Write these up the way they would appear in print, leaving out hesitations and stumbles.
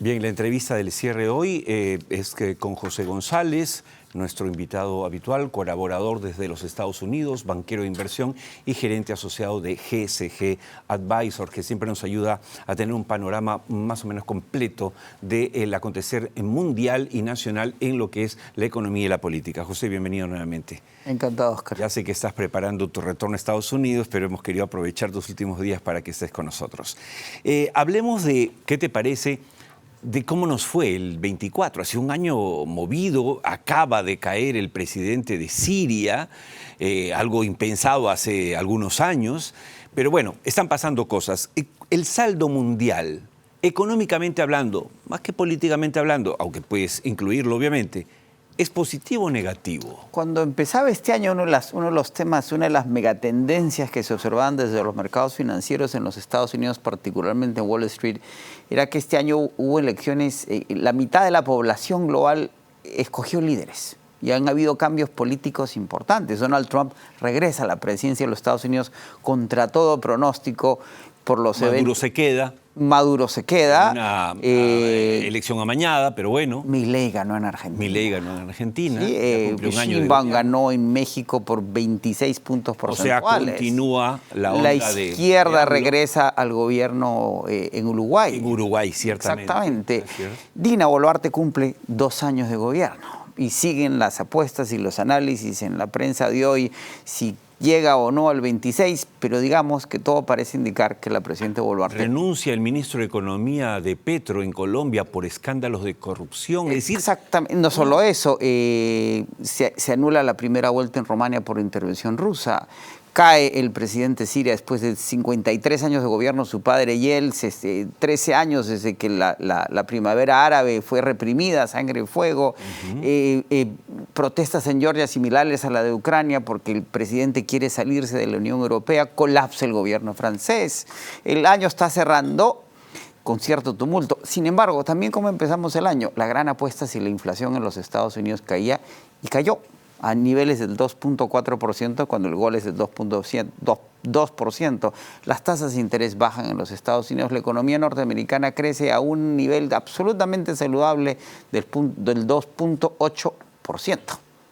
Bien, la entrevista del cierre hoy es que con José González, nuestro invitado habitual, colaborador desde los Estados Unidos, banquero de inversión y gerente asociado de GSG Advisor, que siempre nos ayuda a tener un panorama más o menos completo del acontecer mundial y nacional en lo que es la economía y la política. José, bienvenido nuevamente. Encantado, Oscar. Ya sé que estás preparando tu retorno a Estados Unidos, pero hemos querido aprovechar tus últimos días para que estés con nosotros. Hablemos de, ¿qué te parece?, de cómo nos fue el 24. Ha sido un año movido, acaba de caer el presidente de Siria, algo impensado hace algunos años, pero bueno, están pasando cosas. El saldo mundial, económicamente hablando, más que políticamente hablando, aunque puedes incluirlo obviamente, ¿es positivo o negativo? Cuando empezaba este año, uno de los temas, una de las megatendencias que se observaban desde los mercados financieros en los Estados Unidos, particularmente en Wall Street, era que este año hubo elecciones, la mitad de la población global escogió líderes. Y han habido cambios políticos importantes. Donald Trump regresa a la presidencia de los Estados Unidos contra todo pronóstico por los eventos. Maduro se queda. Maduro se queda. Una elección amañada, pero bueno. Milei ganó en Argentina. Milei ganó en Argentina. Sí, Sheinbaum ganó en México por 26 puntos porcentuales. O sea, continúa la onda de... La izquierda regresa al gobierno en Uruguay. En Uruguay, ciertamente. Exactamente. Dina Boluarte cumple 2 años de gobierno y siguen las apuestas y los análisis en la prensa de hoy si llega o no al 26, pero digamos que todo parece indicar que la presidenta Boluarte... Renuncia el ministro de Economía de Petro en Colombia por escándalos de corrupción. Es decir, exactamente, no solo eso, se anula la primera vuelta en Rumania por intervención rusa. Cae el presidente de Siria después de 53 años de gobierno, su padre y él, 13 años desde que la primavera árabe fue reprimida, sangre y fuego, protestas en Georgia similares a la de Ucrania porque el presidente quiere salirse de la Unión Europea, colapsa el gobierno francés. El año está cerrando con cierto tumulto. Sin embargo, también como empezamos el año, la gran apuesta si la inflación en los Estados Unidos caía y cayó a niveles del 2.4% cuando el gol es del 2%. Las tasas de interés bajan en los Estados Unidos. La economía norteamericana crece a un nivel absolutamente saludable del 2.8%.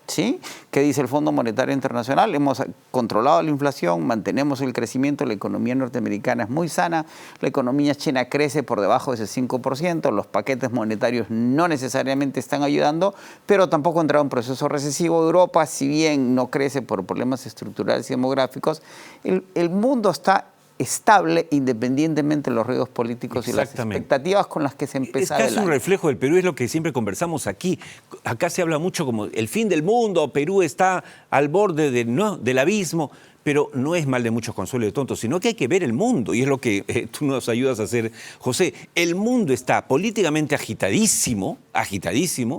¿Sí? ¿Qué dice el Fondo Monetario Internacional? Hemos controlado la inflación, mantenemos el crecimiento, la economía norteamericana es muy sana, la economía china crece por debajo de ese 5%, los paquetes monetarios no necesariamente están ayudando, pero tampoco entra en un proceso recesivo. Europa, si bien no crece por problemas estructurales y demográficos, el mundo está estable independientemente de los riesgos políticos y las expectativas con las que se empezaba. Es casi un reflejo del Perú, es lo que siempre conversamos aquí. Acá se habla mucho como el fin del mundo, Perú está al borde del abismo, pero no es mal de muchos consuelo de tontos, sino que hay que ver el mundo, y es lo que tú nos ayudas a hacer, José. El mundo está políticamente agitadísimo,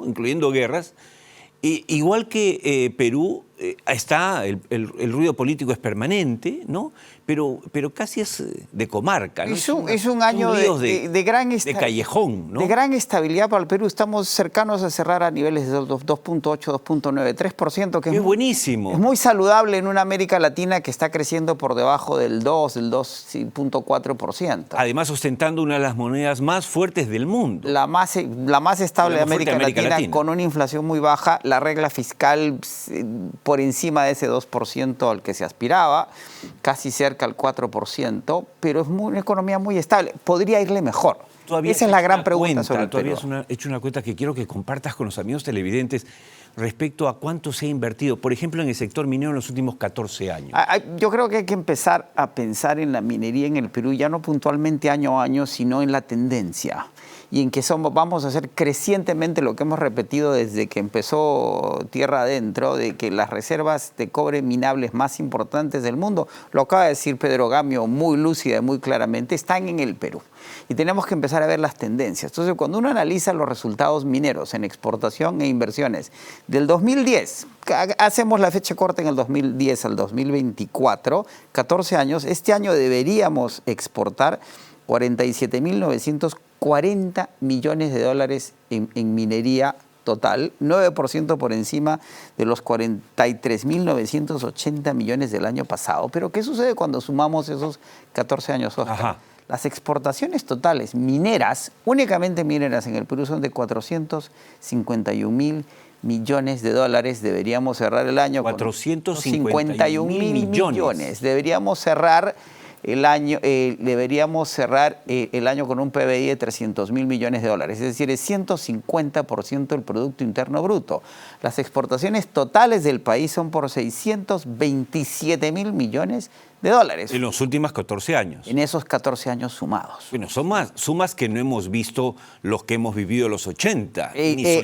incluyendo guerras, igual que Perú, está el ruido político es permanente, ¿no? Pero casi es de comarca, ¿no? Es un año de gran callejón, ¿no? De gran estabilidad para el Perú. Estamos cercanos a cerrar a niveles de 2.8, 2.9, 3%, que es buenísimo. Es muy saludable en una América Latina que está creciendo por debajo del 2.4%. Además, ostentando una de las monedas más fuertes del mundo. La más estable de América Latina, con una inflación muy baja, la regla fiscal por encima de ese 2% al que se aspiraba, casi cerca al 4%, pero es una economía muy estable. Podría irle mejor. Esa es la gran pregunta sobre el Perú. Tú habías hecho una cuenta que quiero que compartas con los amigos televidentes respecto a cuánto se ha invertido, por ejemplo, en el sector minero en los últimos 14 años. Yo creo que hay que empezar a pensar en la minería en el Perú, ya no puntualmente año a año, sino en la tendencia. Y en que vamos a hacer crecientemente lo que hemos repetido desde que empezó Tierra Adentro, de que las reservas de cobre minables más importantes del mundo, lo acaba de decir Pedro Gamio muy lúcida y muy claramente, están en el Perú. Y tenemos que empezar a ver las tendencias. Entonces, cuando uno analiza los resultados mineros en exportación e inversiones del 2010, hacemos la fecha corta en el 2010 al 2024, 14 años, este año deberíamos exportar 47.940 millones de dólares en minería total, 9% por encima de los 43.980 millones del año pasado. Pero ¿qué sucede cuando sumamos esos 14 años, Oscar? Ajá. Las exportaciones totales mineras, únicamente mineras en el Perú, son de 451.000 millones de dólares. Deberíamos cerrar el año 451.000 millones. Deberíamos cerrar el año, el año con un PBI de 300.000 millones de dólares, es decir, es 150% del Producto Interno Bruto. Las exportaciones totales del país son por 627.000 millones de dólares. En los últimos 14 años. En esos 14 años sumados. Bueno, son sumas que no hemos visto los que hemos vivido los 80.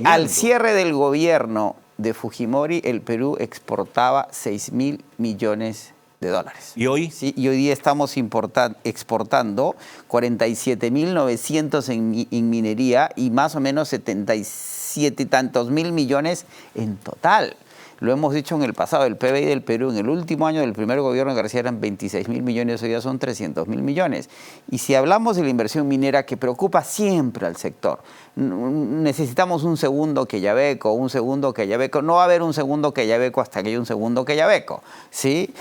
Al cierre del gobierno de Fujimori, el Perú exportaba 6.000 millones de dólares. ¿Y hoy? Sí, y hoy día estamos exportando 47.900 en minería y más o menos 77 y tantos mil millones en total. Lo hemos dicho en el pasado, el PBI del Perú en el último año del primer gobierno de García eran 26.000 millones, hoy día son 300.000 millones. Y si hablamos de la inversión minera que preocupa siempre al sector, necesitamos un segundo Quellaveco, un segundo Quellaveco, no va a haber un segundo Quellaveco hasta que haya un segundo Quellaveco, ¿sí?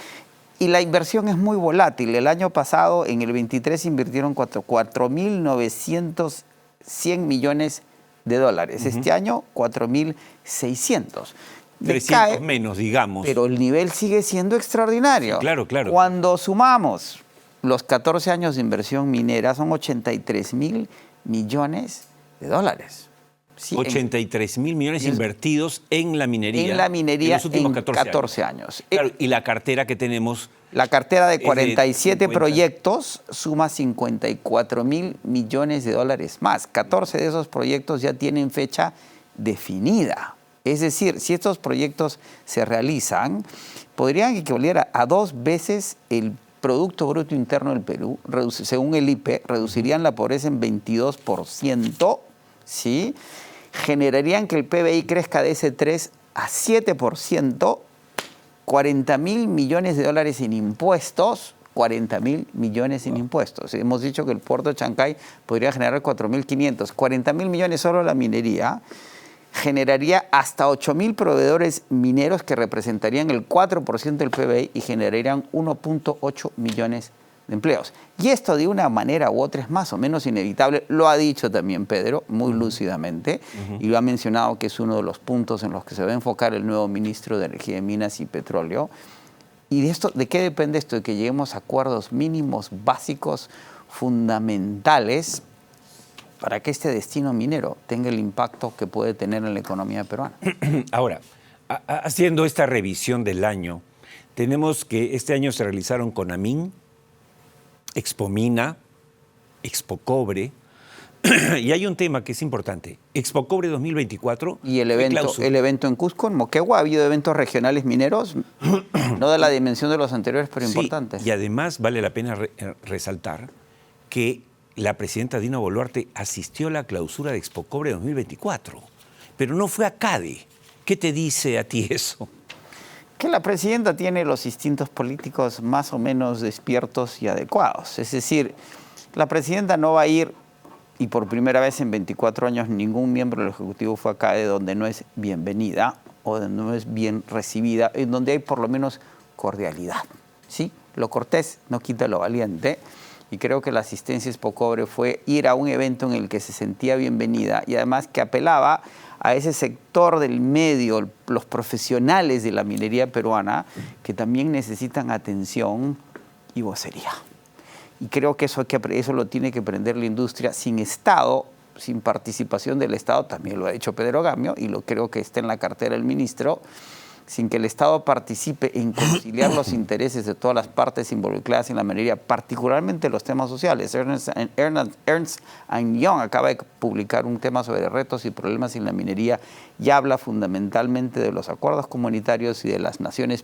Y la inversión es muy volátil. El año pasado, en el 23, invirtieron 4.900 millones de dólares. Este año, 4.600. 300 menos, digamos. Pero el nivel sigue siendo extraordinario. Sí, claro, claro. Cuando sumamos los 14 años de inversión minera, son 83.000 millones de dólares. Sí, 83.000 millones invertidos en la minería. En la minería en los últimos en 14 años. Claro, y la cartera que tenemos. La cartera de 47 de proyectos suma 54.000 millones de dólares más. 14 de esos proyectos ya tienen fecha definida. Es decir, si estos proyectos se realizan, podrían equivaler a 2 veces el Producto Bruto Interno del Perú. Según el IPE, reducirían la pobreza en 22%, ¿sí? Generarían que el PBI crezca de ese 3 a 7%, 40.000 millones de dólares en impuestos, 40.000 millones en impuestos. Hemos dicho que el puerto de Chancay podría generar 4.500, 40.000 millones solo la minería, generaría hasta 8.000 proveedores mineros que representarían el 4% del PBI y generarían 1.8 millones de empleos. Y esto de una manera u otra es más o menos inevitable, lo ha dicho también Pedro muy lúcidamente y lo ha mencionado que es uno de los puntos en los que se va a enfocar el nuevo ministro de Energía de Minas y Petróleo. ¿Y de qué depende esto? De que lleguemos a acuerdos mínimos básicos fundamentales para que este destino minero tenga el impacto que puede tener en la economía peruana. Ahora, haciendo esta revisión del año, tenemos que este año se realizaron CONAMIN, Expomina, Expocobre, y hay un tema que es importante, Expocobre 2024. Y el evento en Cusco, en Moquegua, ha habido eventos regionales mineros, no de la dimensión de los anteriores, pero importantes. Y además vale la pena resaltar que la presidenta Dina Boluarte asistió a la clausura de Expocobre 2024, pero no fue a CADE. ¿Qué te dice a ti eso? Que la presidenta tiene los instintos políticos más o menos despiertos y adecuados. Es decir, la presidenta no va a ir, y por primera vez en 24 años ningún miembro del Ejecutivo fue a CADE donde no es bienvenida o donde no es bien recibida, en donde hay por lo menos cordialidad, ¿sí? Lo cortés no quita lo valiente. Y creo que la asistencia a Expocobre fue ir a un evento en el que se sentía bienvenida y además que apelaba a ese sector del medio, los profesionales de la minería peruana, que también necesitan atención y vocería. Y creo que eso lo tiene que aprender la industria sin Estado, sin participación del Estado, también lo ha dicho Pedro Gamio, y lo creo que está en la cartera del ministro, sin que el Estado participe en conciliar los intereses de todas las partes involucradas en la minería, particularmente los temas sociales. Ernst Young acaba de publicar un tema sobre retos y problemas en la minería y habla fundamentalmente de los acuerdos comunitarios y de las naciones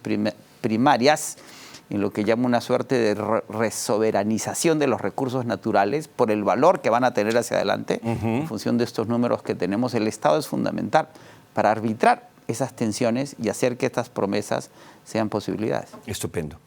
primarias, en lo que llama una suerte de resoberanización de los recursos naturales por el valor que van a tener hacia adelante. En función de estos números que tenemos, el Estado es fundamental para arbitrar esas tensiones y hacer que estas promesas sean posibilidades. Estupendo.